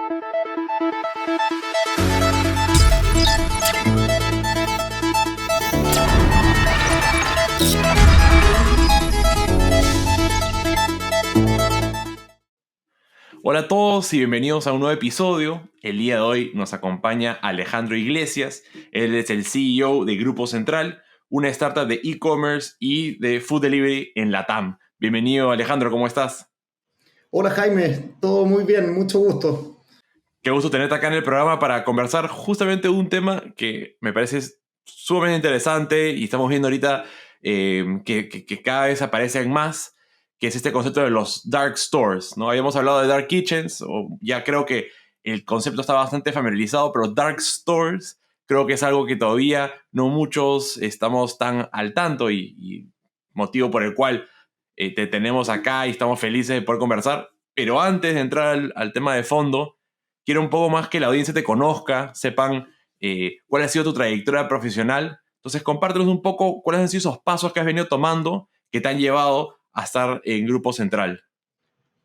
Hola a todos y bienvenidos a un nuevo episodio. El día de hoy nos acompaña Alejandro Iglesias. Él es el CEO de Grupo Central, una startup de e-commerce y de food delivery en LATAM. Bienvenido, Alejandro, ¿cómo estás? Hola Jaime, todo muy bien, mucho gusto. Qué gusto tenerte acá en el programa para conversar justamente de un tema que me parece sumamente interesante y estamos viendo ahorita que cada vez aparecen más, que es este concepto de los dark stores, ¿no? Habíamos hablado de dark kitchens, o ya creo que el concepto está bastante familiarizado, pero dark stores creo que es algo que todavía no muchos estamos tan al tanto y motivo por el cual te tenemos acá y estamos felices de poder conversar. Pero antes de entrar al tema de fondo, quiero un poco más que la audiencia te conozca, sepan cuál ha sido tu trayectoria profesional. Entonces, compártenos un poco cuáles han sido esos pasos que has venido tomando que te han llevado a estar en Grupo Central.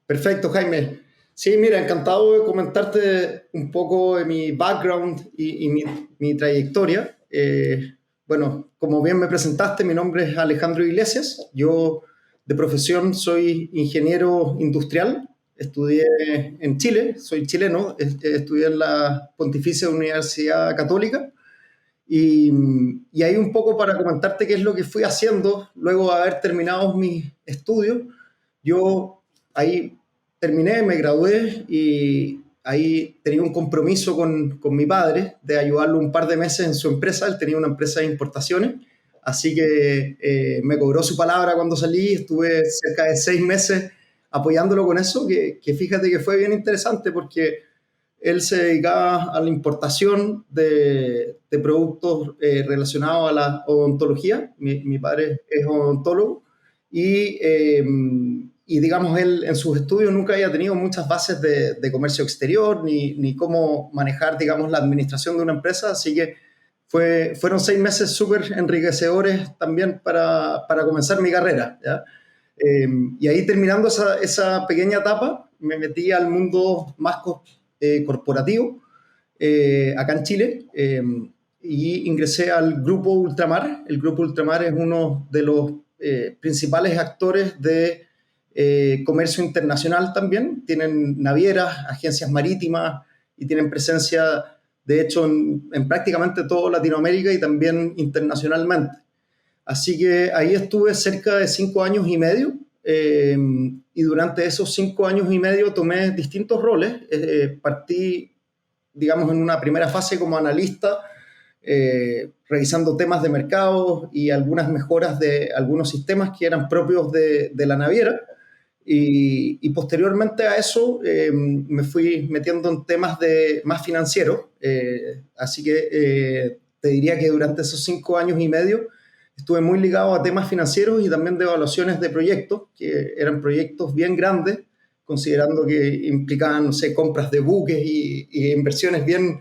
Perfecto, Jaime. Sí, mira, encantado de comentarte un poco de mi background y mi trayectoria. Bueno, como bien me presentaste, mi nombre es Alejandro Iglesias. Yo de profesión soy ingeniero industrial. Estudié en Chile, soy chileno, estudié en la Pontificia Universidad Católica. Y ahí un poco para comentarte qué es lo que fui haciendo luego de haber terminado mis estudios. Yo ahí terminé, me gradué y ahí tenía un compromiso con mi padre de ayudarlo un par de meses en su empresa. Él tenía una empresa de importaciones, así que me cobró su palabra cuando salí. Estuve cerca de 6 meses apoyándolo con eso, que fíjate que fue bien interesante porque él se dedicaba a la importación de productos relacionados a la odontología. Mi padre es odontólogo y digamos, él en sus estudios nunca había tenido muchas bases de comercio exterior ni cómo manejar, digamos, la administración de una empresa. Así que fueron 6 meses súper enriquecedores también para comenzar mi carrera, ¿ya? Y ahí terminando esa pequeña etapa, me metí al mundo más corporativo acá en Chile y ingresé al Grupo Ultramar. El Grupo Ultramar es uno de los principales actores de comercio internacional también. Tienen navieras, agencias marítimas y tienen presencia, de hecho, en prácticamente toda Latinoamérica y también internacionalmente. Así que ahí estuve cerca de 5 años y medio y durante esos 5 años y medio tomé distintos roles. Partí, digamos, en una primera fase como analista, revisando temas de mercado y algunas mejoras de algunos sistemas que eran propios de la naviera. Y posteriormente a eso me fui metiendo en temas más financieros. Así que te diría que durante esos 5 años y medio estuve muy ligado a temas financieros y también de evaluaciones de proyectos, que eran proyectos bien grandes, considerando que implicaban, no sé, compras de buques y inversiones bien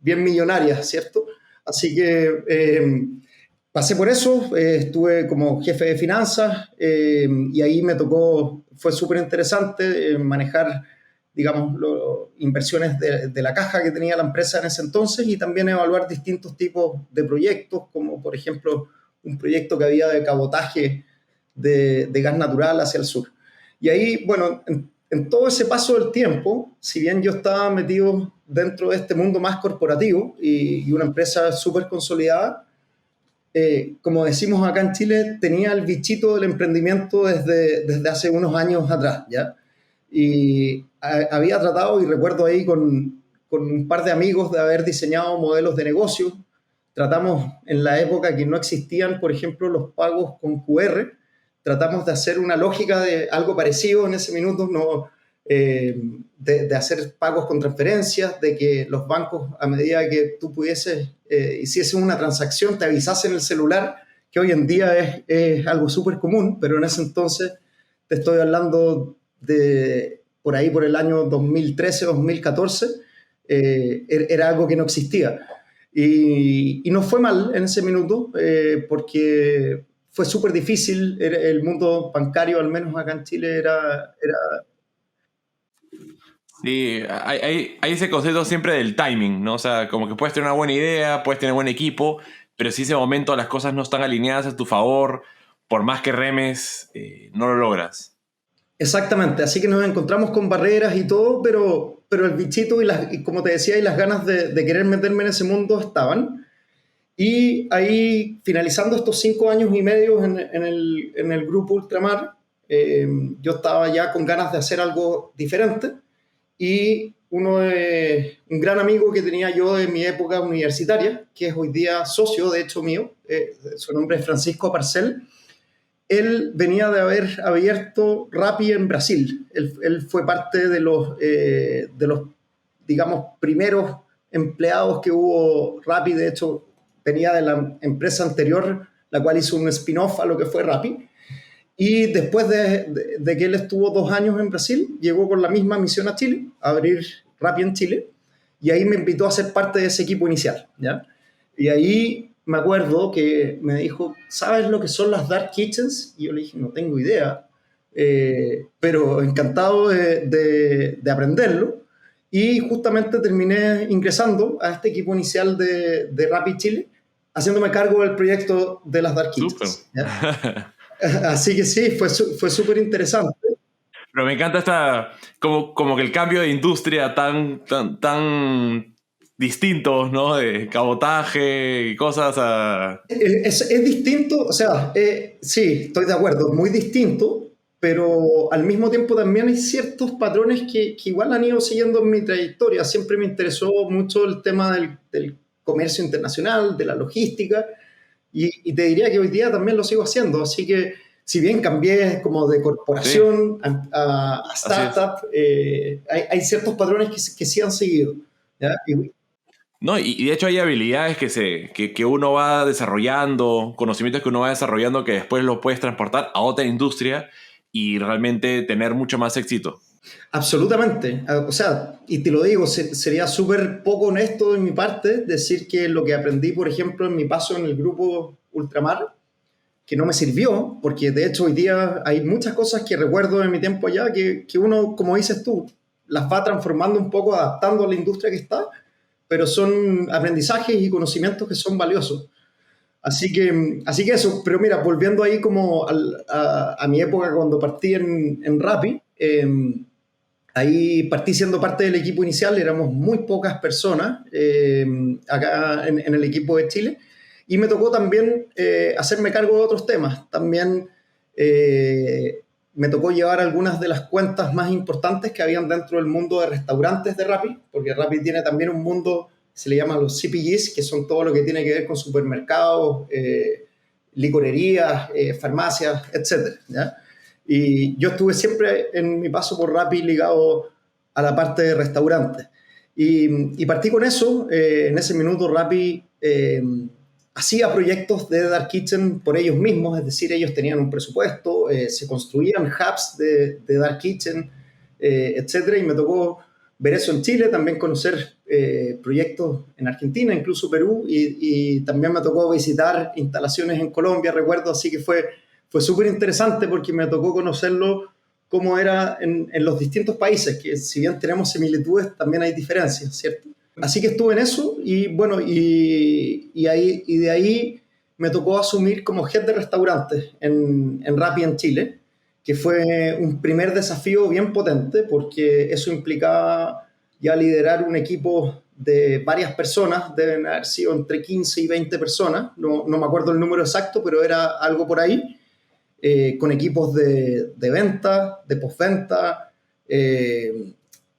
millonarias, ¿cierto? Así que pasé por eso, estuve como jefe de finanzas y ahí me tocó, fue súper interesante manejar, digamos, inversiones de la caja que tenía la empresa en ese entonces y también evaluar distintos tipos de proyectos, como por ejemplo un proyecto que había de cabotaje de gas natural hacia el sur. Y ahí, bueno, en todo ese paso del tiempo, si bien yo estaba metido dentro de este mundo más corporativo y una empresa súper consolidada, como decimos acá en Chile, tenía el bichito del emprendimiento desde hace unos años atrás, ¿ya? Y había tratado, y recuerdo ahí con un par de amigos, de haber diseñado modelos de negocio. Tratamos en la época que no existían, por ejemplo, los pagos con QR, tratamos de hacer una lógica de algo parecido en ese minuto, no, de hacer pagos con transferencias, de que los bancos, a medida que tú hicieses una transacción, te avisasen en el celular, que hoy en día es algo súper común, pero en ese entonces te estoy hablando de por ahí, por el año 2013, 2014, era algo que no existía. Y nos fue mal en ese minuto porque fue súper difícil. El mundo bancario, al menos acá en Chile, era Sí, hay ese concepto siempre del timing, ¿no? O sea, como que puedes tener una buena idea, puedes tener buen equipo, pero si ese momento las cosas no están alineadas a tu favor, por más que remes, no lo logras. Exactamente, así que nos encontramos con barreras y todo, pero el bichito y como te decía, y las ganas de querer meterme en ese mundo estaban. Y ahí, finalizando estos 5 años y medio en el grupo Ultramar, yo estaba ya con ganas de hacer algo diferente y un gran amigo que tenía yo de mi época universitaria, que es hoy día socio, de hecho, mío, su nombre es Francisco Parcel. Él venía de haber abierto Rappi en Brasil. Él fue parte de los, digamos, primeros empleados que hubo Rappi. De hecho, venía de la empresa anterior, la cual hizo un spin-off a lo que fue Rappi. Y después de que él estuvo 2 años en Brasil, llegó con la misma misión a Chile, a abrir Rappi en Chile, y ahí me invitó a ser parte de ese equipo inicial, ¿ya? Y ahí me acuerdo que me dijo, ¿sabes lo que son las Dark Kitchens? Y yo le dije, no tengo idea, pero encantado de aprenderlo. Y justamente terminé ingresando a este equipo inicial de Rappi Chile, haciéndome cargo del proyecto de las Dark Súper. Kitchens, ¿ya? Así que sí, fue súper interesante. Pero me encanta como que el cambio de industria tan distintos, ¿no? De cabotaje y cosas a... Es distinto, o sea, sí, estoy de acuerdo, muy distinto, pero al mismo tiempo también hay ciertos patrones que igual han ido siguiendo en mi trayectoria. Siempre me interesó mucho el tema del comercio internacional, de la logística, y te diría que hoy día también lo sigo haciendo. Así que, si bien cambié como de Sí, corporación a así es. startup, hay ciertos patrones que sí han seguido. ¿Ya? No, y de hecho hay habilidades que uno va desarrollando, conocimientos que uno va desarrollando que después los puedes transportar a otra industria y realmente tener mucho más éxito. Absolutamente. O sea, y te lo digo, sería súper poco honesto de mi parte decir que lo que aprendí, por ejemplo, en mi paso en el grupo Ultramar, que no me sirvió, porque de hecho hoy día hay muchas cosas que recuerdo de mi tiempo allá que uno, como dices tú, las va transformando un poco, adaptando a la industria que está, pero son aprendizajes y conocimientos que son valiosos. Así que eso, pero mira, volviendo ahí como a mi época cuando partí en Rappi, ahí partí siendo parte del equipo inicial, éramos muy pocas personas acá en el equipo de Chile, y me tocó también hacerme cargo de otros temas. También me tocó llevar algunas de las cuentas más importantes que habían dentro del mundo de restaurantes de Rappi, porque Rappi tiene también un mundo, se le llama los CPGs, que son todo lo que tiene que ver con supermercados, licorerías, farmacias, etcétera, ¿ya? Y yo estuve siempre en mi paso por Rappi ligado a la parte de restaurantes. Y partí con eso. En ese minuto Rappi hacía proyectos de Dark Kitchen por ellos mismos, es decir, ellos tenían un presupuesto, se construían hubs de Dark Kitchen, etcétera, y me tocó ver eso en Chile, también conocer proyectos en Argentina, incluso Perú, y también me tocó visitar instalaciones en Colombia, recuerdo, así que fue súper interesante porque me tocó conocerlo cómo era en los distintos países, que si bien tenemos similitudes, también hay diferencias, ¿cierto? Así que estuve en eso y bueno, y de ahí me tocó asumir como head de restaurantes en Rappi en Chile, que fue un primer desafío bien potente porque eso implicaba ya liderar un equipo de varias personas, deben haber sido entre 15 y 20 personas, no me acuerdo el número exacto, pero era algo por ahí, con equipos de venta, de postventa,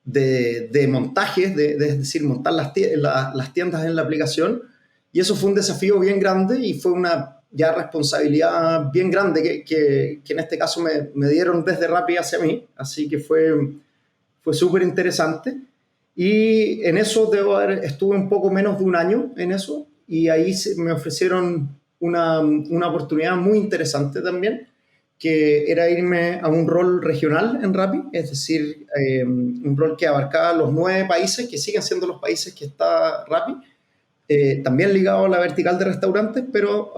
de montajes, es decir, montar las tiendas en la aplicación. Y eso fue un desafío bien grande y fue una ya responsabilidad bien grande que en este caso me dieron desde Rappi hacia mí. Así que fue súper interesante. Y en eso estuve un poco menos de un año en eso y ahí me ofrecieron una oportunidad muy interesante también, que era irme a un rol regional en Rappi, es decir, un rol que abarcaba los 9 países, que siguen siendo los países que está Rappi, también ligado a la vertical de restaurantes, pero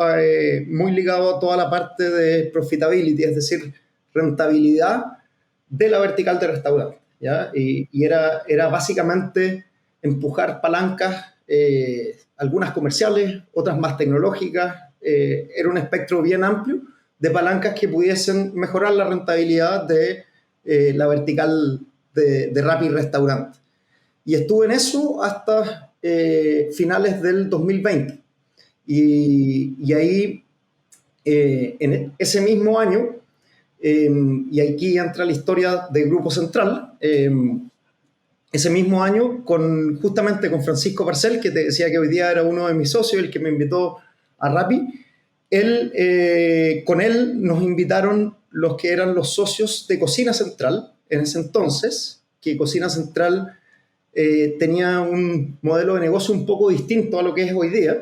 muy ligado a toda la parte de profitability, es decir, rentabilidad de la vertical de restaurantes. ¿ya? Y era básicamente empujar palancas, algunas comerciales, otras más tecnológicas. Era un espectro bien amplio de palancas que pudiesen mejorar la rentabilidad de la vertical de Rappi Restaurante. Y estuve en eso hasta finales del 2020. Y ahí, en ese mismo año, y aquí entra la historia del Grupo Central, ese mismo año, justamente con Francisco Parcel, que te decía que hoy día era uno de mis socios, el que me invitó a Rappi, con él nos invitaron los que eran los socios de Cocina Central en ese entonces, que Cocina Central tenía un modelo de negocio un poco distinto a lo que es hoy día.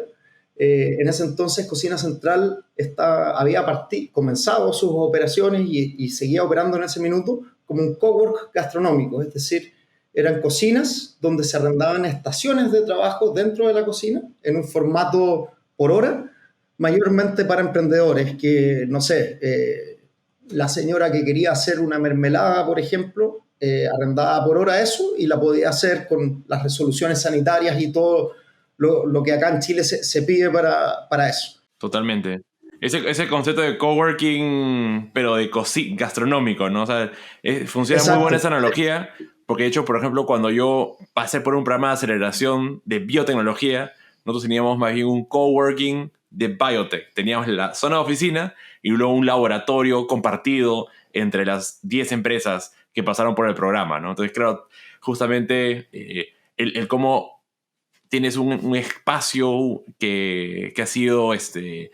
En ese entonces Cocina Central había comenzado sus operaciones y seguía operando en ese minuto como un cowork gastronómico, es decir, eran cocinas donde se arrendaban estaciones de trabajo dentro de la cocina en un formato por hora, mayormente para emprendedores que, no sé, la señora que quería hacer una mermelada, por ejemplo, arrendaba por hora eso y la podía hacer con las resoluciones sanitarias y todo lo que acá en Chile se pide para eso. Totalmente. Ese concepto de coworking, pero de gastronómico, ¿no? O sea, funciona muy buena Exacto. esa analogía, porque de hecho, por ejemplo, cuando yo pasé por un programa de aceleración de biotecnología, nosotros teníamos más bien un coworking de biotech. Teníamos la zona de oficina y luego un laboratorio compartido entre las 10 empresas que pasaron por el programa, ¿no? Entonces, claro, justamente el cómo tienes un espacio que ha sido, que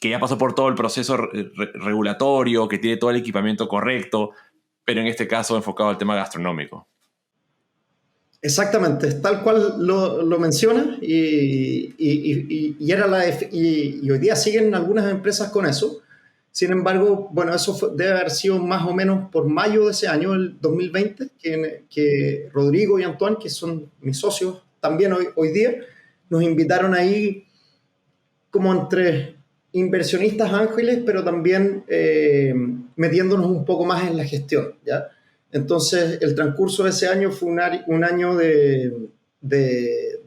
ya pasó por todo el proceso regulatorio, que tiene todo el equipamiento correcto, pero en este caso enfocado al tema gastronómico. Exactamente, tal cual lo menciona y hoy día siguen algunas empresas con eso. Sin embargo, bueno, debe haber sido más o menos por mayo de ese año, el 2020, que Rodrigo y Antoine, que son mis socios también hoy día, nos invitaron ahí como entre inversionistas ángeles, pero también metiéndonos un poco más en la gestión, ¿ya? Entonces, el transcurso de ese año fue un año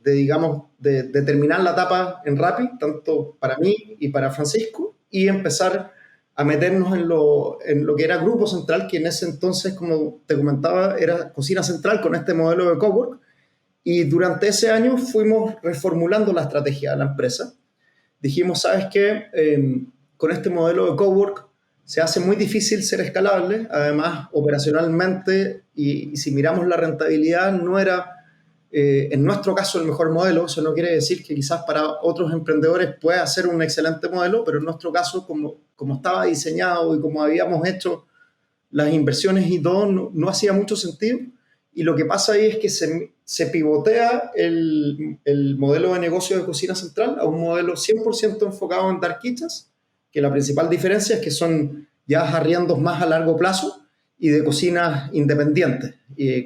digamos, de terminar la etapa en Rappi, tanto para mí y para Francisco, y empezar a meternos en lo que era Grupo Central, que en ese entonces, como te comentaba, era Cocina Central con este modelo de cowork, y durante ese año fuimos reformulando la estrategia de la empresa. Dijimos, ¿sabes qué? Con este modelo de cowork se hace muy difícil ser escalable, además operacionalmente, y si miramos la rentabilidad, no era en nuestro caso el mejor modelo. Eso no quiere decir que quizás para otros emprendedores pueda ser un excelente modelo, pero en nuestro caso, como estaba diseñado y como habíamos hecho las inversiones y todo, no hacía mucho sentido. Y lo que pasa ahí es que se pivotea el modelo de negocio de Cocina Central a un modelo 100% enfocado en dark kitchens, que la principal diferencia es que son ya arriendos más a largo plazo y de cocinas independientes,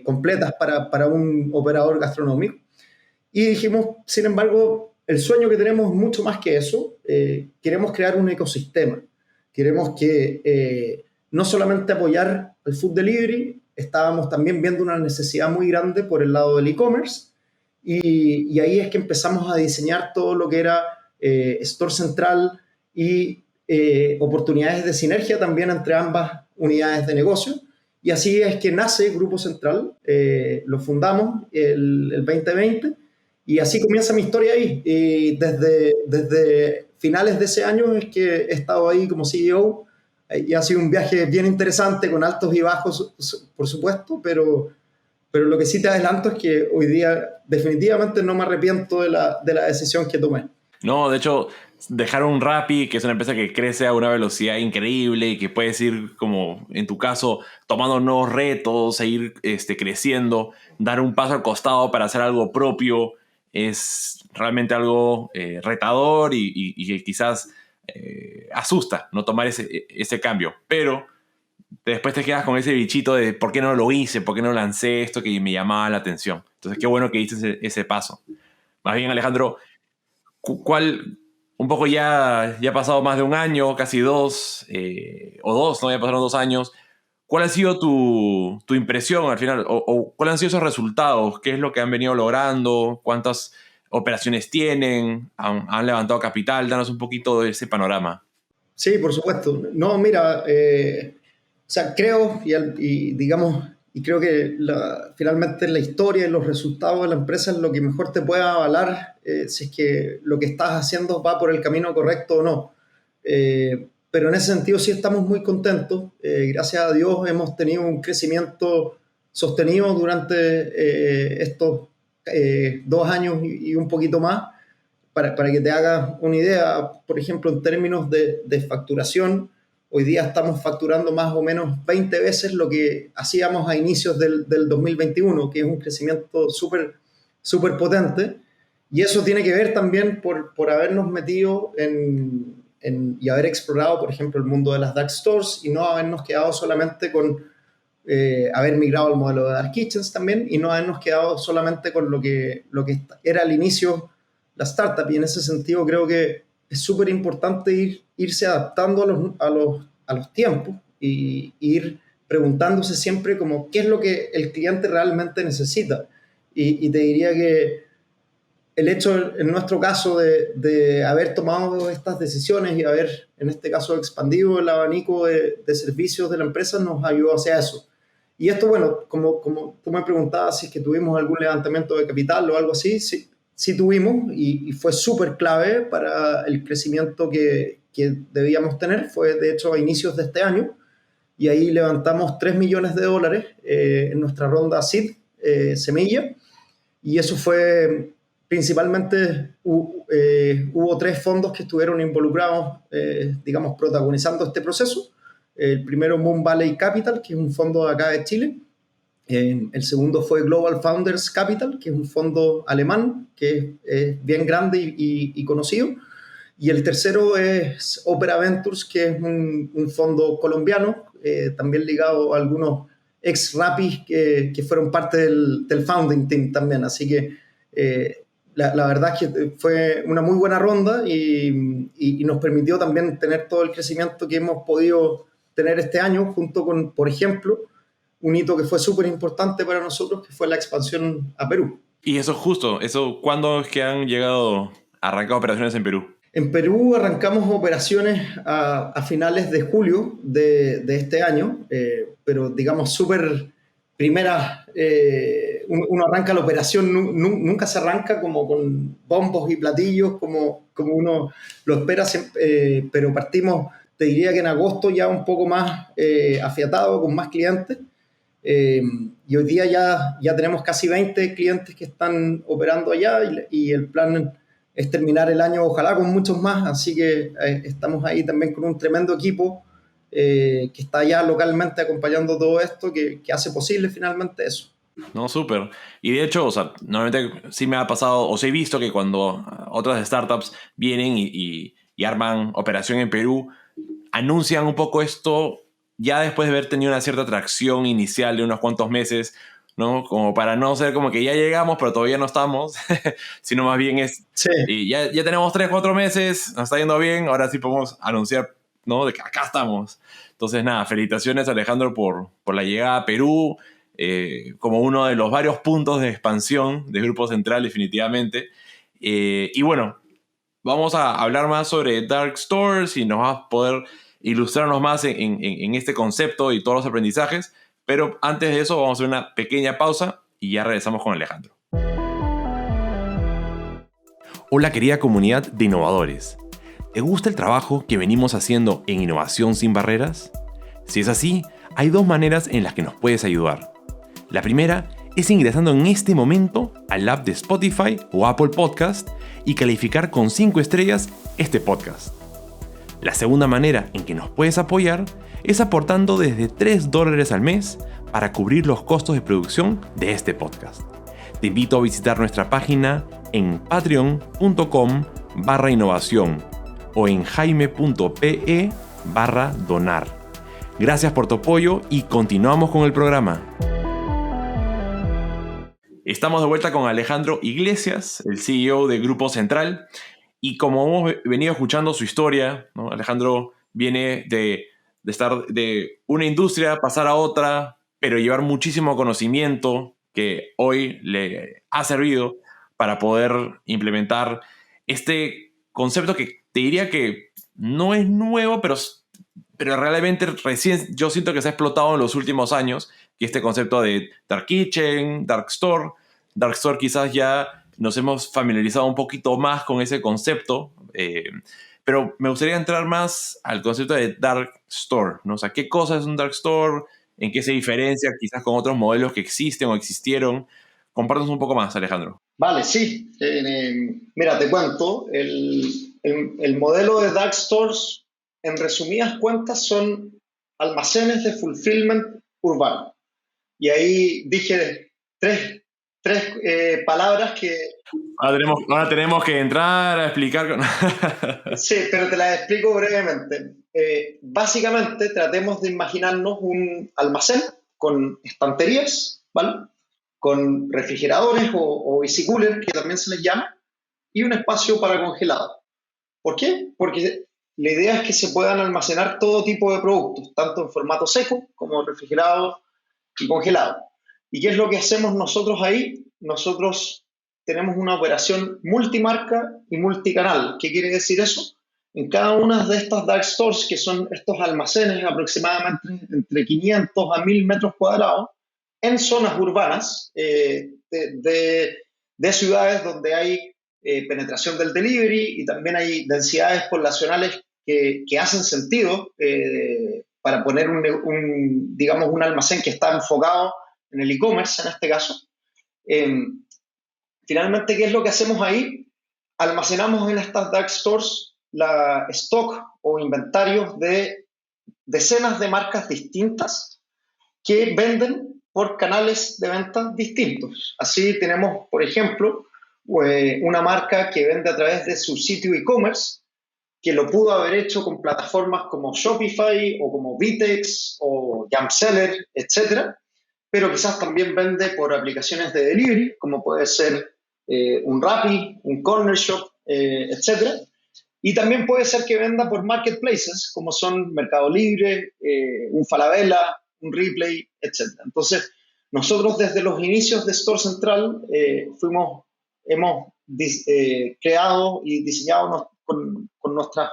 completas para un operador gastronómico. Y dijimos, sin embargo, el sueño que tenemos es mucho más que eso. Queremos crear un ecosistema. Queremos que no solamente apoyar el food delivery, estábamos también viendo una necesidad muy grande por el lado del e-commerce. Y ahí es que empezamos a diseñar todo lo que era Store Central y oportunidades de sinergia también entre ambas unidades de negocio. Y así es que nace Grupo Central. Lo fundamos el 2020 y así comienza mi historia ahí. Y desde finales de ese año es que he estado ahí como CEO y ha sido un viaje bien interesante con altos y bajos, por supuesto, pero lo que sí te adelanto es que hoy día definitivamente no me arrepiento de la decisión que tomé. No, de hecho, dejar un Rappi, que es una empresa que crece a una velocidad increíble y que puedes ir, como en tu caso, tomando nuevos retos, seguir creciendo, dar un paso al costado para hacer algo propio, es realmente algo retador y que quizás asusta no tomar ese cambio. Pero después te quedas con ese bichito de por qué no lo hice, por qué no lancé esto que me llamaba la atención. Entonces, qué bueno que diste ese paso. Más bien, Alejandro, ¿cuál, un poco ya ha pasado más de un año, casi dos, o dos, ¿no? Ya pasaron 2 años. ¿Cuál ha sido tu impresión al final? O cuáles han sido esos resultados? ¿Qué es lo que han venido logrando? ¿Cuántas operaciones tienen? ¿Han levantado capital? Danos un poquito de ese panorama. Sí, por supuesto. No, mira, o sea, creo digamos, y creo que finalmente la historia y los resultados de la empresa es lo que mejor te puede avalar si es que lo que estás haciendo va por el camino correcto o no. Pero en ese sentido sí estamos muy contentos. Gracias a Dios hemos tenido un crecimiento sostenido durante estos 2 años y un poquito más. Para que te hagas una idea, por ejemplo, en términos de facturación, hoy día estamos facturando más o menos 20 veces lo que hacíamos a inicios del 2021, que es un crecimiento súper súper potente. Y eso tiene que ver también por habernos metido y haber explorado, por ejemplo, el mundo de las dark stores y no habernos quedado solamente con haber migrado al modelo de dark kitchens también y no habernos quedado solamente con lo que era al inicio la startup. Y en ese sentido creo que es súper importante irse adaptando a los tiempos y ir preguntándose siempre como qué es lo que el cliente realmente necesita. Y te diría que el hecho, en nuestro caso, de haber tomado estas decisiones y haber, en este caso, expandido el abanico de servicios de la empresa nos ayudó hacia eso. Y esto, bueno, como tú me preguntabas si es que tuvimos algún levantamiento de capital o algo así, sí tuvimos y fue súper clave para el crecimiento que debíamos tener. Fue, de hecho, a inicios de este año y ahí levantamos $3 millones en nuestra ronda Seed, Semilla, y eso fue principalmente, hubo 3 fondos que estuvieron involucrados, digamos, protagonizando este proceso. El primero, Moon Valley Capital, que es un fondo de acá de Chile. El segundo fue Global Founders Capital, que es un fondo alemán, que es bien grande y conocido. Y el tercero es Opera Ventures, que es un fondo colombiano, también ligado a algunos ex-Rappi que fueron parte del founding team también. Así que la verdad es que fue una muy buena ronda y nos permitió también tener todo el crecimiento que hemos podido tener este año, junto con, por ejemplo, un hito que fue súper importante para nosotros, que fue la expansión a Perú. Y eso justo, ¿cuándo es que han llegado a arrancar operaciones en Perú? En Perú arrancamos operaciones a finales de julio de este año, pero digamos súper primeras, uno arranca la operación, nunca se arranca como con bombos y platillos como uno lo espera, pero partimos, te diría que en agosto ya un poco más afiatado, con más clientes. Y hoy día ya tenemos casi 20 clientes que están operando allá y el plan es terminar el año ojalá con muchos más, así que estamos ahí también con un tremendo equipo que está allá localmente acompañando todo esto, que hace posible finalmente eso. No, súper. Y de hecho, o sea, normalmente sí me ha pasado, o sí he visto que cuando otras startups vienen y arman operación en Perú, anuncian un poco esto ya después de haber tenido una cierta atracción inicial de unos cuantos meses, ¿no? Como para no ser como que ya llegamos, pero todavía no estamos, sino más bien es, sí. Y ya tenemos 3, 4 meses, nos está yendo bien, ahora sí podemos anunciar, ¿no? De que acá estamos. Entonces, nada, felicitaciones, Alejandro, por la llegada a Perú, como uno de los varios puntos de expansión de Grupo Central, definitivamente. Y bueno, vamos a hablar más sobre Dark Stores y nos vas a poder ilustrarnos más en este concepto y todos los aprendizajes. Pero antes de eso vamos a hacer una pequeña pausa y ya regresamos con Alejandro. Hola querida comunidad de innovadores. ¿Te gusta el trabajo que venimos haciendo en Innovación Sin Barreras? Si es así, hay 2 maneras en las que nos puedes ayudar. La primera es ingresando en este momento al app de Spotify o Apple Podcast y calificar con 5 estrellas este podcast. La segunda manera en que nos puedes apoyar es aportando desde $3 al mes para cubrir los costos de producción de este podcast. Te invito a visitar nuestra página en patreon.com/innovación o en jaime.pe/donar. Gracias por tu apoyo y continuamos con el programa. Estamos de vuelta con Alejandro Iglesias, el CEO de Grupo Central. Y como hemos venido escuchando su historia, ¿no? Alejandro viene de de estar de una industria, pasar a otra, pero llevar muchísimo conocimiento que hoy le ha servido para poder implementar este concepto que te diría que no es nuevo, pero realmente recién yo siento que se ha explotado en los últimos años, que este concepto de Dark Kitchen, Dark Store. Dark Store quizás ya nos hemos familiarizado un poquito más con ese concepto, pero me gustaría entrar más al concepto de Dark Store, ¿no? O sea, ¿qué cosa es un Dark Store? ¿En qué se diferencia quizás con otros modelos que existen o existieron? Compártanos un poco más, Alejandro. Vale, sí. Mira, te cuento. El modelo de dark stores, en resumidas cuentas, son almacenes de fulfillment urbano. Y ahí dije tres palabras que... Ahora tenemos que entrar a explicar. Sí, pero te las explico brevemente. Básicamente, tratemos de imaginarnos un almacén con estanterías, ¿vale? Con refrigeradores o easy cooler, que también se les llama, y un espacio para congelado. ¿Por qué? Porque la idea es que se puedan almacenar todo tipo de productos, tanto en formato seco como refrigerado y congelado. ¿Y qué es lo que hacemos nosotros ahí? Nosotros tenemos una operación multimarca y multicanal. ¿Qué quiere decir eso? En cada una de estas dark stores, que son estos almacenes aproximadamente entre 500 a 1000 metros cuadrados, en zonas urbanas de ciudades donde hay penetración del delivery y también hay densidades poblacionales que hacen sentido para poner digamos, un almacén que está enfocado en el e-commerce, en este caso. Eh, Finalmente, ¿qué es lo que hacemos ahí? Almacenamos en estas dark stores la stock o inventarios de decenas de marcas distintas que venden por canales de venta distintos. Así tenemos, por ejemplo, una marca que vende a través de su sitio e-commerce, que lo pudo haber hecho con plataformas como Shopify o como Vitex o Jumpseller, etcétera, pero quizás también vende por aplicaciones de delivery, como puede ser un Rappi, un Corner Shop, etcétera. Y también puede ser que venda por marketplaces, como son Mercado Libre, un Falabella, un Replay, etcétera. Entonces, nosotros desde los inicios de Store Central hemos creado y diseñado con nuestras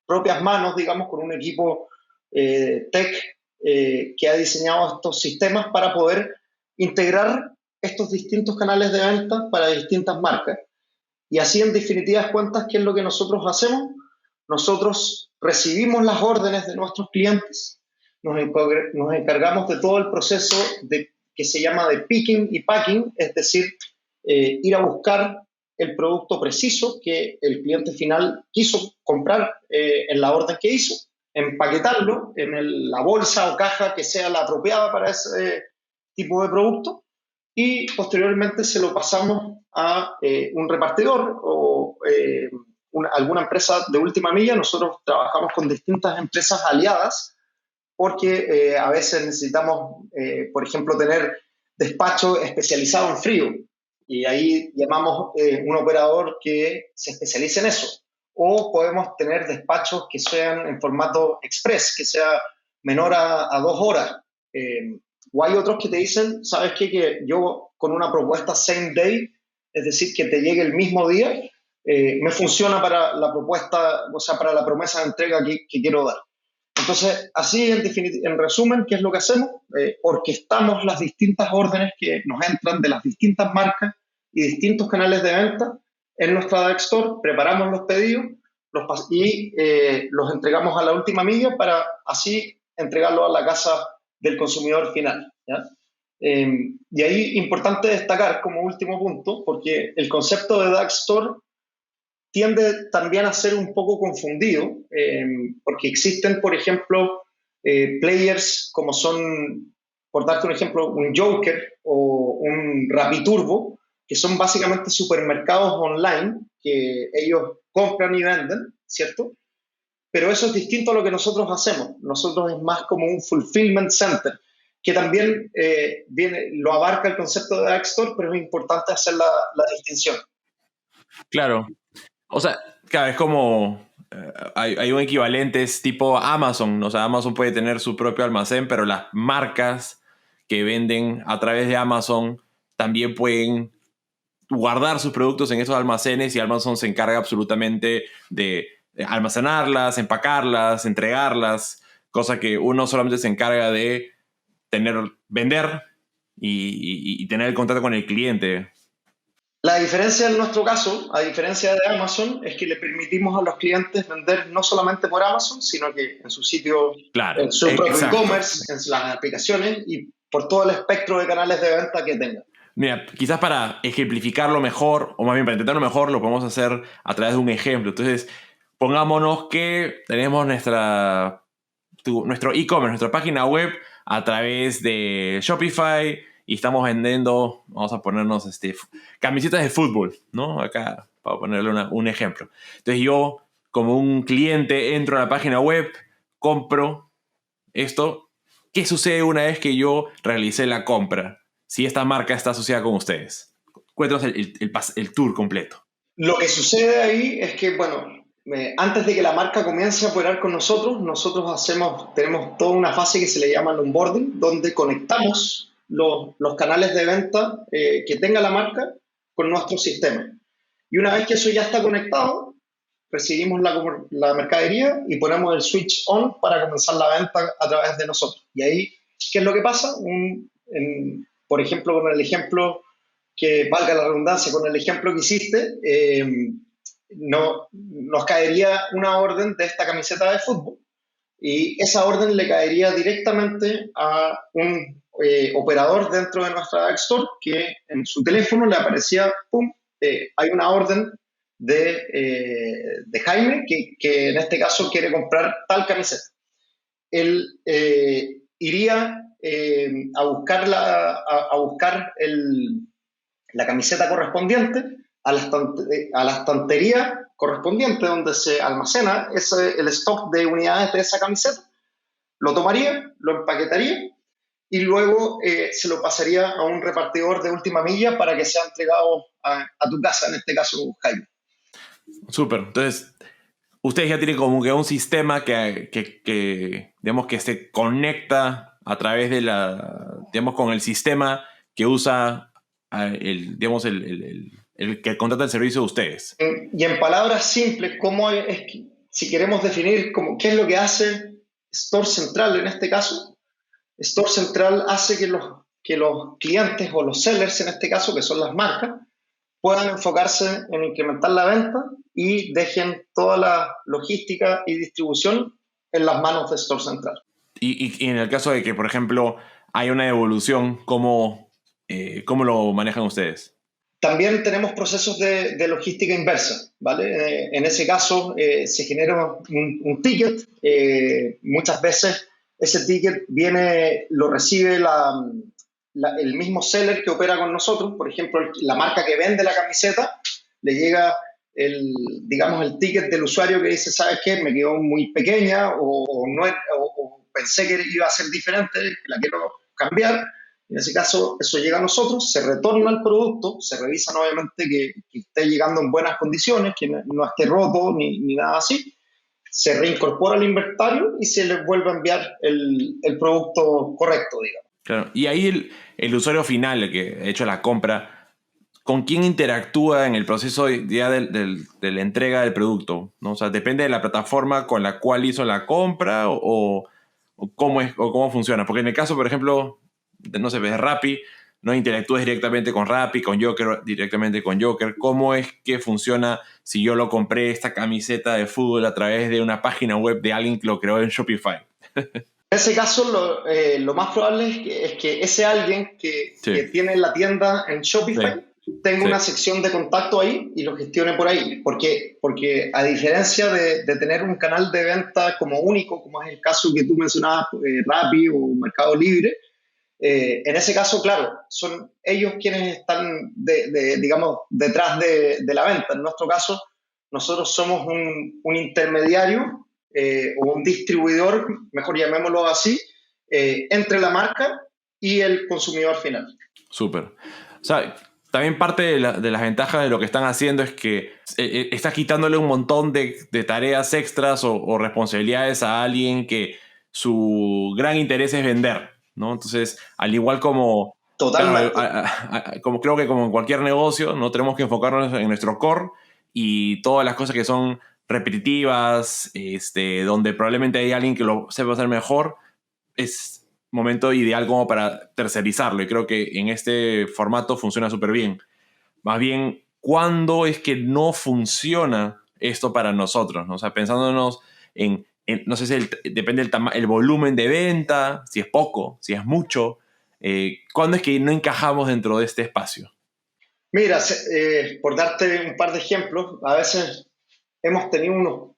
propias manos, digamos, con un equipo tech que ha diseñado estos sistemas para poder integrar estos distintos canales de venta para distintas marcas. Y así, en definitivas cuentas, ¿qué es lo que nosotros hacemos? Nosotros recibimos las órdenes de nuestros clientes, nos encargamos de todo el proceso que se llama de picking y packing, es decir, ir a buscar el producto preciso que el cliente final quiso comprar en la orden que hizo, empaquetarlo en la bolsa o caja que sea la apropiada para ese tipo de producto y posteriormente se lo pasamos a un repartidor o alguna empresa de última milla. Nosotros trabajamos con distintas empresas aliadas porque a veces necesitamos, por ejemplo, tener despacho especializado en frío y ahí llamamos un operador que se especialice en eso. O podemos tener despachos que sean en formato express, que sea menor a 2 horas. O hay otros que te dicen, ¿sabes qué? Que yo con una propuesta same day, es decir, que te llegue el mismo día, me funciona para la propuesta, o sea, para la promesa de entrega que quiero dar. Entonces, así en resumen, ¿qué es lo que hacemos? Orquestamos las distintas órdenes que nos entran de las distintas marcas y distintos canales de venta en nuestra Dark Store, preparamos los pedidos y los entregamos a la última milla para así entregarlo a la casa del consumidor final, ¿ya? Y ahí importante destacar como último punto, porque el concepto de Dark Store tiende también a ser un poco confundido, porque existen, por ejemplo, players como son, por darte un ejemplo, un Joker o un Rapiturbo, que son básicamente supermercados online que ellos compran y venden, ¿cierto? Pero eso es distinto a lo que nosotros hacemos. Nosotros es más como un fulfillment center, que también lo abarca el concepto de Dark Store, pero es importante hacer la distinción. Claro. O sea, claro, es como hay un equivalente, es tipo Amazon. O sea, Amazon puede tener su propio almacén, pero las marcas que venden a través de Amazon también pueden guardar sus productos en esos almacenes y Amazon se encarga absolutamente de almacenarlas, empacarlas, entregarlas, cosa que uno solamente se encarga de vender y tener el contacto con el cliente. La diferencia en nuestro caso, a diferencia de Amazon, es que le permitimos a los clientes vender no solamente por Amazon, sino que en su sitio, Claro, en su propio exacto. e-commerce, en las aplicaciones y por todo el espectro de canales de venta que tengan. Mira, quizás para ejemplificarlo mejor, o más bien para intentarlo mejor, lo podemos hacer a través de un ejemplo. Entonces, pongámonos que tenemos nuestro e-commerce, nuestra página web a través de Shopify y estamos vendiendo, vamos a ponernos camisetas de fútbol, ¿no? Acá, para ponerle un ejemplo. Entonces yo, como un cliente, entro a la página web, compro esto. ¿Qué sucede una vez que yo realicé la compra? Si esta marca está asociada con ustedes. Cuéntanos el tour completo. Lo que sucede ahí es que, bueno, antes de que la marca comience a operar con nosotros, tenemos toda una fase que se le llama el onboarding, donde conectamos los canales de venta que tenga la marca con nuestro sistema. Y una vez que eso ya está conectado, recibimos la mercadería y ponemos el switch on para comenzar la venta a través de nosotros. Y ahí, ¿qué es lo que pasa? Por ejemplo, con el ejemplo que valga la redundancia, con el ejemplo que hiciste, no, nos caería una orden de esta camiseta de fútbol y esa orden le caería directamente a un operador dentro de nuestra App Store que en su teléfono le aparecía, ¡pum!, hay una orden de Jaime que en este caso quiere comprar tal camiseta. Él iría a buscar la camiseta correspondiente a la estantería correspondiente donde se almacena el stock de unidades de esa camiseta, lo tomaría, lo empaquetaría y luego se lo pasaría a un repartidor de última milla para que sea entregado a tu casa, en este caso, Jaime. Súper. Entonces, ustedes ya tienen como que un sistema digamos, que se conecta a través de digamos, con el sistema que usa digamos, el que contrata el servicio de ustedes. Y en palabras simples, si queremos definir qué es lo que hace Store Central en este caso, Store Central hace que los clientes o los sellers en este caso, que son las marcas, puedan enfocarse en incrementar la venta y dejen toda la logística y distribución en las manos de Store Central. Y en el caso de que, por ejemplo, hay una devolución, ¿cómo lo manejan ustedes? También tenemos procesos de logística inversa, ¿vale? En ese caso se genera un ticket, muchas veces ese ticket lo recibe el mismo seller que opera con nosotros, por ejemplo, la marca que vende la camiseta, le llega digamos, el ticket del usuario que dice, ¿sabes qué? Me quedó muy pequeña o pensé que iba a ser diferente, la quiero cambiar. En ese caso, eso llega a nosotros, se retorna el producto, se revisan obviamente que esté llegando en buenas condiciones, que no esté roto ni nada así, se reincorpora al inventario y se le vuelve a enviar el producto correcto, digamos. Claro. Y ahí el usuario final, el que ha hecho la compra, ¿con quién interactúa en el proceso ya de la entrega del producto? ¿No? O sea, ¿depende de la plataforma con la cual hizo la compra o cómo funciona? Porque en el caso, por ejemplo, no sé, de Rappi, no interactúas directamente con Rappi, con Joker, directamente con Joker. ¿Cómo es que funciona si yo lo compré esta camiseta de fútbol a través de una página web de alguien que lo creó en Shopify? En ese caso, lo más probable es que ese alguien que tiene la tienda en Shopify tenga una sección de contacto ahí y lo gestione por ahí. Porque a diferencia de tener un canal de venta como único, como es el caso que tú mencionabas, Rappi o Mercado Libre, en ese caso, claro, son ellos quienes están, digamos, detrás de la venta. En nuestro caso, nosotros somos un intermediario o un distribuidor, mejor llamémoslo así, entre la marca y el consumidor final. Súper. O sea, También parte de las ventajas de lo que están haciendo es que estás quitándole un montón de tareas extras o responsabilidades a alguien que su gran interés es vender, ¿no? Entonces, al igual como, claro, Totalmente. como creo que como en cualquier negocio, no tenemos que enfocarnos en nuestro core y todas las cosas que son repetitivas, donde probablemente hay alguien que lo sepa hacer mejor, es momento ideal como para tercerizarlo y creo que en este formato funciona súper bien. Más bien, ¿cuándo es que no funciona esto para nosotros, ¿no? O sea, pensándonos no sé si depende el volumen de venta, si es poco, si es mucho, ¿cuándo es que no encajamos dentro de este espacio? Mira, por darte un par de ejemplos, a veces hemos tenido unos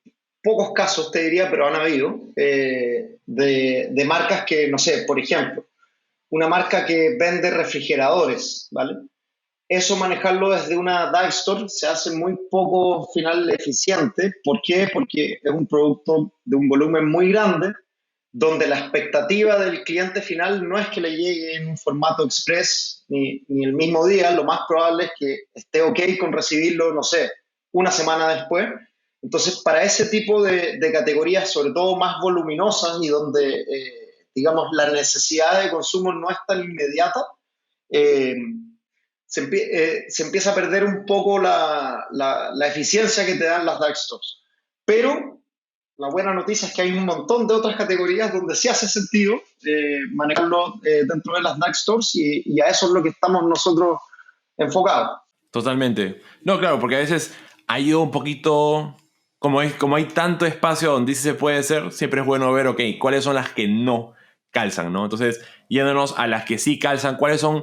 pocos casos, te diría, pero han habido, de marcas que, no sé, por ejemplo, una marca que vende refrigeradores, ¿vale? Eso manejarlo desde una dive store se hace muy poco final eficiente. ¿Por qué? Porque es un producto de un volumen muy grande, donde la expectativa del cliente final no es que le llegue en un formato express ni el mismo día, lo más probable es que esté ok con recibirlo, no sé, una semana después. Entonces, para ese tipo de categorías, sobre todo más voluminosas y donde, digamos, la necesidad de consumo no es tan inmediata, eh, se empieza a perder un poco la eficiencia que te dan las dark stores. Pero la buena noticia es que hay un montón de otras categorías donde sí hace sentido manejarlo dentro de las dark stores y a eso es lo que estamos nosotros enfocados. Totalmente. No, claro, porque a veces hay un poquito, como hay tanto espacio donde sí se puede hacer, siempre es bueno ver, ok, cuáles son las que no calzan, ¿no? Entonces, yéndonos a las que sí calzan, ¿cuáles son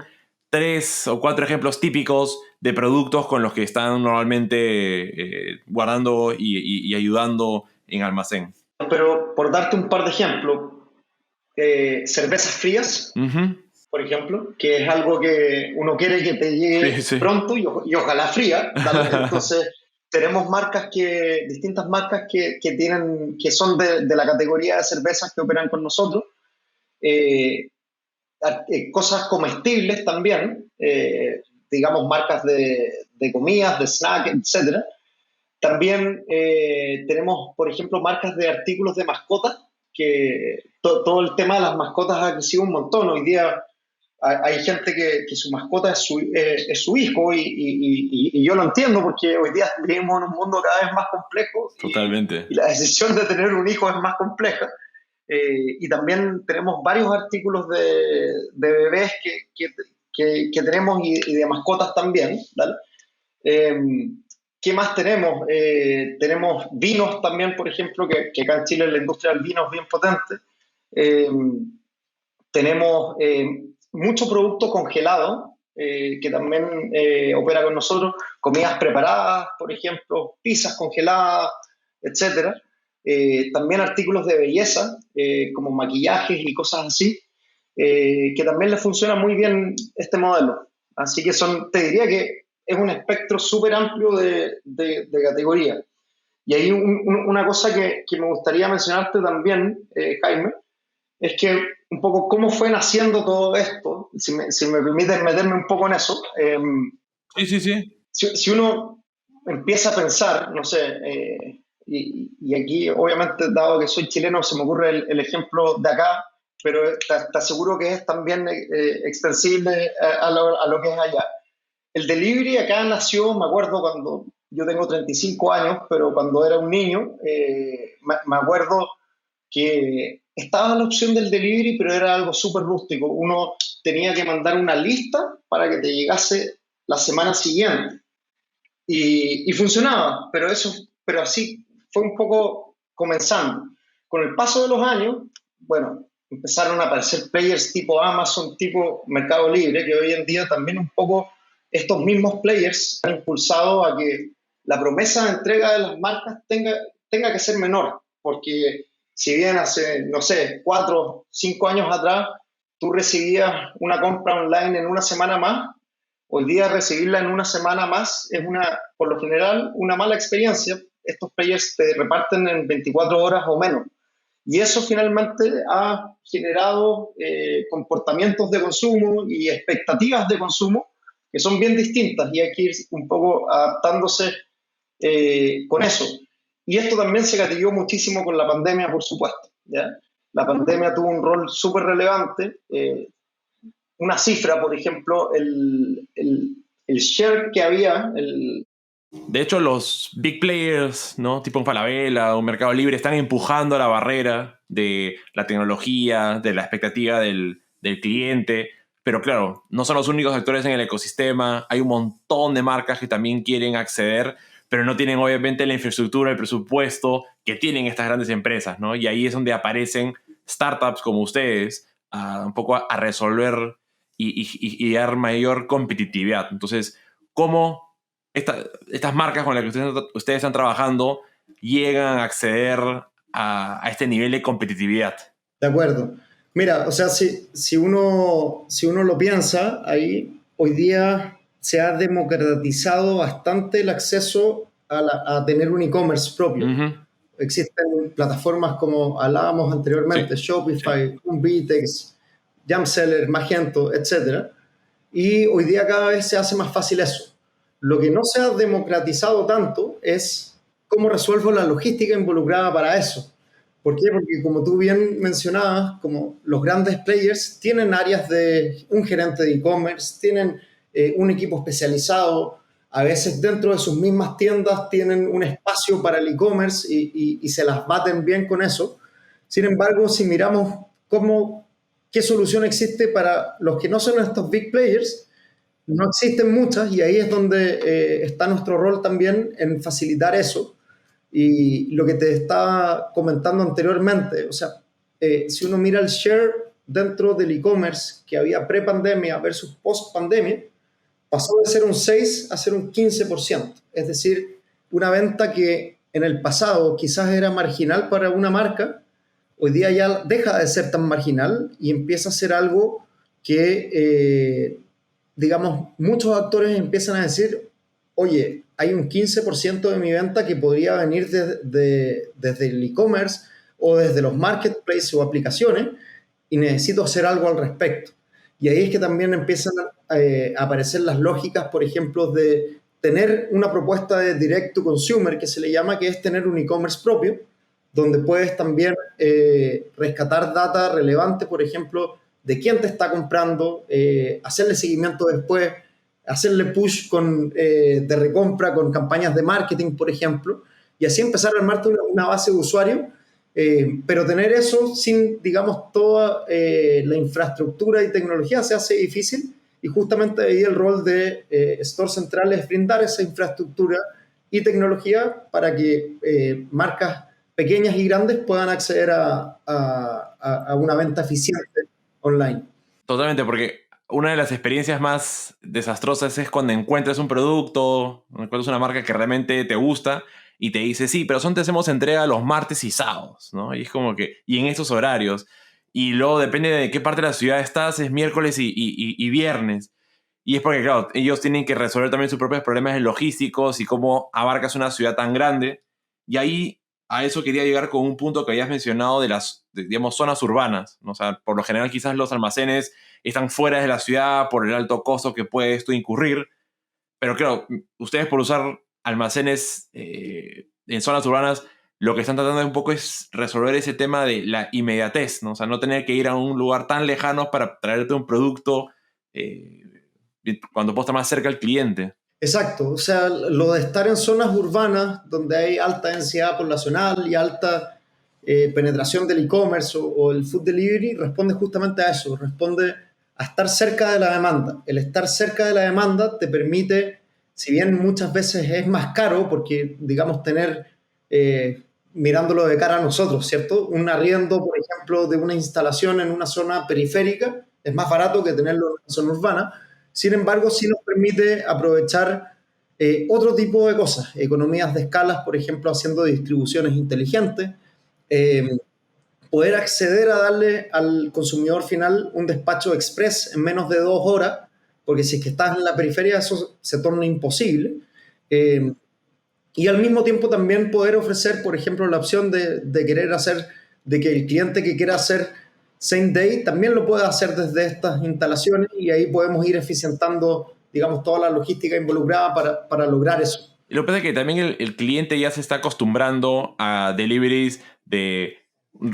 3 o 4 ejemplos típicos de productos con los que están normalmente guardando y ayudando en almacén? Pero por darte un par de ejemplos, cervezas frías, Ujú. por ejemplo, que es algo que uno quiere que te Sí, llegue sí. pronto y ojalá fría, ¿vale? Entonces, tenemos distintas marcas que son de la categoría de cervezas que operan con nosotros, eh, cosas comestibles también, digamos marcas de comidas, de snack, etcétera. También tenemos, por ejemplo, marcas de artículos de mascotas, que todo el tema de las mascotas ha crecido un montón. Hoy día hay gente que su mascota es su hijo y yo lo entiendo porque hoy día vivimos en un mundo cada vez más complejo Totalmente. y la decisión de tener un hijo es más compleja. Y también tenemos varios artículos de bebés que tenemos y de mascotas también, ¿vale? Eh, ¿Qué más tenemos? Tenemos vinos también, por ejemplo, que acá en Chile la industria del vino es bien potente. Eh, Tenemos mucho producto congelado que también opera con nosotros, comidas preparadas, por ejemplo, pizzas congeladas, etcétera. También artículos de belleza, como maquillajes y cosas así, que también les funciona muy bien este modelo. Así que te diría que es un espectro súper amplio de categorías. Y hay una cosa que me gustaría mencionarte también, Jaime, es que un poco cómo fue naciendo todo esto, si me permiten meterme un poco en eso. Sí, sí, sí. Si uno empieza a pensar, no sé, y aquí obviamente dado que soy chileno se me ocurre el ejemplo de acá, pero te aseguro que es también extensible a lo que es allá. El delivery acá nació, me acuerdo cuando yo tengo 35 años, pero cuando era un niño, me acuerdo que estaba la opción del delivery, pero era algo súper rústico. Uno tenía que mandar una lista para que te llegase la semana siguiente. Y funcionaba, pero así fue un poco comenzando. Con el paso de los años, bueno, empezaron a aparecer players tipo Amazon, tipo Mercado Libre, que hoy en día también un poco estos mismos players han impulsado a que la promesa de entrega de las marcas tenga que ser menor, porque si bien hace, no sé, 4 o 5 años atrás, tú recibías una compra online en una semana más, hoy día recibirla en una semana más es por lo general, una mala experiencia. Estos players te reparten en 24 horas o menos. Y eso finalmente ha generado comportamientos de consumo y expectativas de consumo que son bien distintas y hay que ir un poco adaptándose con eso. Y esto también se gatilló muchísimo con la pandemia, por supuesto, ¿ya? La pandemia tuvo un rol súper relevante. Una cifra, por ejemplo, el share que había, De hecho, los big players, ¿no? Tipo un Falabella o un Mercado Libre, están empujando la barrera de la tecnología, de la expectativa del cliente. Pero claro, no son los únicos actores en el ecosistema. Hay un montón de marcas que también quieren acceder, pero no tienen obviamente la infraestructura, el presupuesto que tienen estas grandes empresas, ¿no? Y ahí es donde aparecen startups como ustedes, un poco a resolver y dar mayor competitividad. Entonces, ¿cómo estas marcas con las que ustedes están trabajando llegan a acceder a este nivel de competitividad? de acuerdo. Mira, o sea, si uno lo piensa, ahí hoy día se ha democratizado bastante el acceso a tener un e-commerce propio. Ujú. Existen plataformas como hablábamos anteriormente, Sí, Shopify, sí. Vitex, Jumpseller, Magento, etcétera. Y hoy día cada vez se hace más fácil eso. Lo que no se ha democratizado tanto es cómo resuelvo la logística involucrada para eso. ¿Por qué? Porque como tú bien mencionabas, como los grandes players tienen áreas de un gerente de e-commerce, tienen un equipo especializado, a veces dentro de sus mismas tiendas tienen un espacio para el e-commerce y se las baten bien con eso. Sin embargo, si miramos qué solución existe para los que no son estos big players, no existen muchas y ahí es donde está nuestro rol también en facilitar eso. Y lo que te estaba comentando anteriormente, o sea, si uno mira el share dentro del e-commerce que había pre-pandemia versus post-pandemia, pasó de ser un 6 a ser un 15%. Es decir, una venta que en el pasado quizás era marginal para una marca, hoy día ya deja de ser tan marginal y empieza a ser algo que, digamos, muchos actores empiezan a decir, oye, hay un 15% de mi venta que podría venir desde el e-commerce o desde los marketplaces o aplicaciones y necesito hacer algo al respecto. Y ahí es que también empiezan a aparecer las lógicas, por ejemplo, de tener una propuesta de direct to consumer, que se le llama, que es tener un e-commerce propio, donde puedes también rescatar data relevante, por ejemplo, de quién te está comprando, hacerle seguimiento después, hacerle push de recompra con campañas de marketing, por ejemplo, y así empezar a armarte una base de usuario, pero tener eso sin, digamos, toda la infraestructura y tecnología se hace difícil y justamente ahí el rol de Store Central es brindar esa infraestructura y tecnología para que marcas pequeñas y grandes puedan acceder a una venta eficiente online. Totalmente, porque una de las experiencias más desastrosas es cuando encuentras un producto, encuentras una marca que realmente te gusta y te dice, sí, pero son te hacemos entrega los martes y sábados, ¿no? Y es como que, y en estos horarios. Y luego depende de qué parte de la ciudad estás, es miércoles y viernes. Y es porque, claro, ellos tienen que resolver también sus propios problemas logísticos y cómo abarcas una ciudad tan grande. Y ahí a eso quería llegar con un punto que habías mencionado de digamos, zonas urbanas, ¿no? O sea, por lo general quizás los almacenes están fuera de la ciudad por el alto costo que puede esto incurrir, pero claro, ustedes por usar almacenes en zonas urbanas, lo que están tratando un poco es resolver ese tema de la inmediatez, ¿no? O sea, no tener que ir a un lugar tan lejano para traerte un producto eh, cuando puedo estar más cerca al cliente. Exacto, o sea, lo de estar en zonas urbanas donde hay alta densidad poblacional y alta penetración del e-commerce o el food delivery responde justamente a eso, responde a estar cerca de la demanda. El estar cerca de la demanda te permite, si bien muchas veces es más caro, porque digamos tener, mirándolo de cara a nosotros, ¿cierto? Un arriendo, por ejemplo, de una instalación en una zona periférica es más barato que tenerlo en una zona urbana. Sin embargo, sí nos permite aprovechar otro tipo de cosas, economías de escalas, por ejemplo, haciendo distribuciones inteligentes, eh, poder acceder a darle al consumidor final un despacho express en menos de 2 horas, porque si es que estás en la periferia eso se torna imposible. Eh, y al mismo tiempo también poder ofrecer, por ejemplo, la opción de querer hacer, de que el cliente que quiera hacer same day también lo pueda hacer desde estas instalaciones y ahí podemos ir eficientando digamos, toda la logística involucrada para lograr eso. Y lo que pasa es que también el cliente ya se está acostumbrando a deliveries de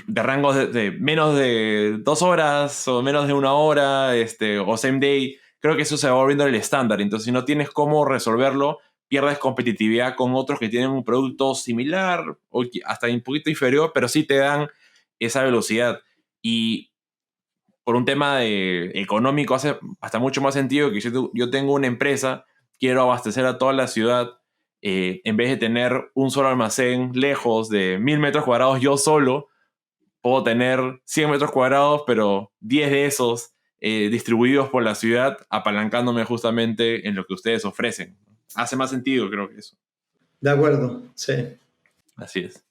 rangos de menos de 2 horas o menos de 1 hora, o same day. Creo que eso se va volviendo el estándar. Entonces, si no tienes cómo resolverlo, pierdes competitividad con otros que tienen un producto similar o hasta un poquito inferior, pero sí te dan esa velocidad. Y por un tema económico hace hasta mucho más sentido que yo tengo una empresa, quiero abastecer a toda la ciudad, en vez de tener un solo almacén lejos de 1000 metros cuadrados yo solo, puedo tener 100 metros cuadrados, pero 10 de esos distribuidos por la ciudad, apalancándome justamente en lo que ustedes ofrecen. Hace más sentido, creo que eso. De acuerdo, sí. Así es.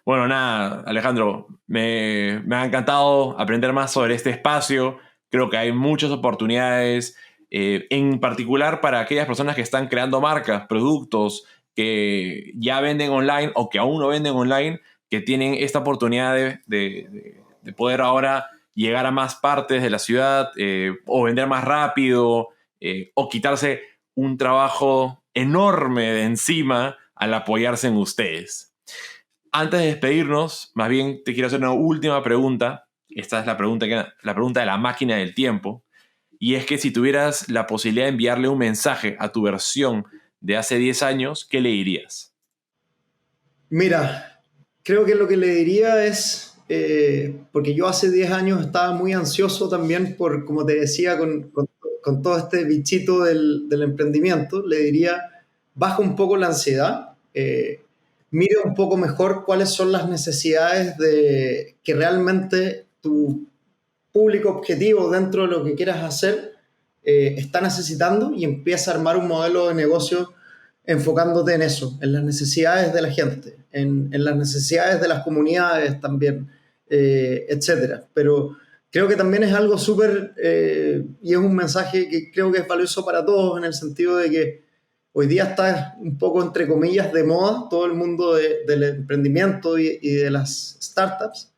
Bueno, nada, Alejandro, me ha encantado aprender más sobre este espacio. Creo que hay muchas oportunidades, en particular para aquellas personas que están creando marcas, productos que ya venden online o que aún no venden online, que tienen esta oportunidad de poder ahora llegar a más partes de la ciudad, o vender más rápido, o quitarse un trabajo enorme de encima al apoyarse en ustedes. Antes de despedirnos, más bien te quiero hacer una última pregunta. Esta es la pregunta de la máquina del tiempo. Y es que si tuvieras la posibilidad de enviarle un mensaje a tu versión de hace 10 años, ¿qué le dirías? Mira, creo que lo que le diría es, porque yo hace 10 años estaba muy ansioso también por, como te decía, con todo este bichito del emprendimiento, le diría, baja un poco la ansiedad, mire un poco mejor cuáles son las necesidades que realmente tu público objetivo dentro de lo que quieras hacer está necesitando y empieza a armar un modelo de negocio enfocándote en eso, en las necesidades de la gente, en las necesidades de las comunidades también, etcétera. Pero creo que también es algo súper, y es un mensaje que creo que es valioso para todos en el sentido de que hoy día está un poco, entre comillas, de moda todo el mundo del emprendimiento y de las startups.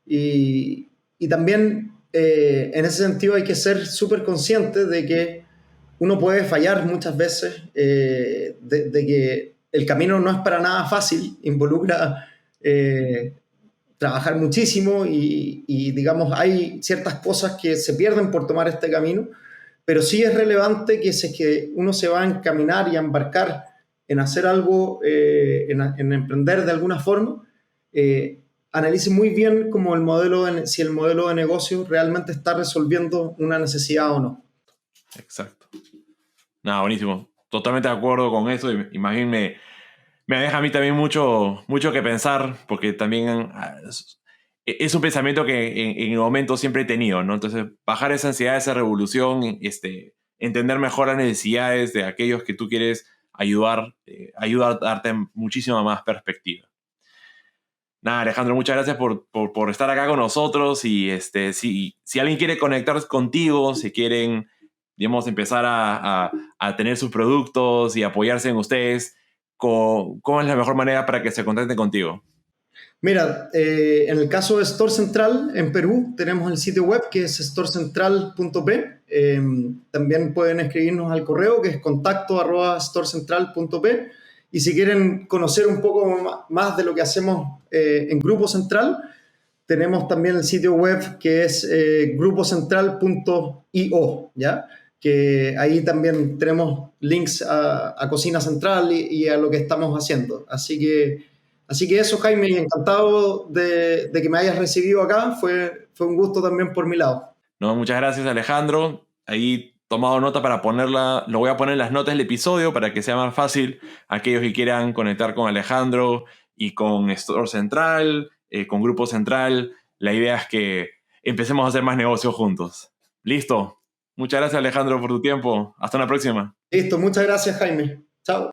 Y también en ese sentido hay que ser súper consciente de que uno puede fallar muchas veces, de que el camino no es para nada fácil, involucra trabajar muchísimo y, digamos, hay ciertas cosas que se pierden por tomar este camino, pero sí es relevante que si es que uno se va a encaminar y a embarcar en hacer algo, en emprender de alguna forma, analice muy bien como si el modelo de negocio realmente está resolviendo una necesidad o no. Exacto. Nada, buenísimo. Totalmente de acuerdo con eso. Imagínate, me deja a mí también mucho, mucho que pensar, porque también es un pensamiento que en el momento siempre he tenido, ¿no? Entonces, bajar esa ansiedad, esa revolución, entender mejor las necesidades de aquellos que tú quieres ayudar, ayuda a darte muchísima más perspectiva. Nada, Alejandro, muchas gracias por estar acá con nosotros. Y si alguien quiere conectar contigo, si quieren, digamos, empezar a tener sus productos y apoyarse en ustedes, ¿cómo es la mejor manera para que se contacten contigo? Mira, en el caso de Store Central en Perú, tenemos el sitio web que es storecentral.p. También pueden escribirnos al correo que es contacto@storecentral.p. Y si quieren conocer un poco más de lo que hacemos en Grupo Central, tenemos también el sitio web que es grupocentral.io, ¿ya? Que ahí también tenemos links a Cocina Central y a lo que estamos haciendo. Así que eso, Jaime, y encantado de que me hayas recibido acá. Fue un gusto también por mi lado. No, muchas gracias, Alejandro. Ahí tomado nota para ponerla, lo voy a poner en las notas del episodio para que sea más fácil aquellos que quieran conectar con Alejandro y con Store Central, con Grupo Central. La idea es que empecemos a hacer más negocios juntos. Listo. Muchas gracias, Alejandro, por tu tiempo. Hasta la próxima. Listo, muchas gracias, Jaime. Chao.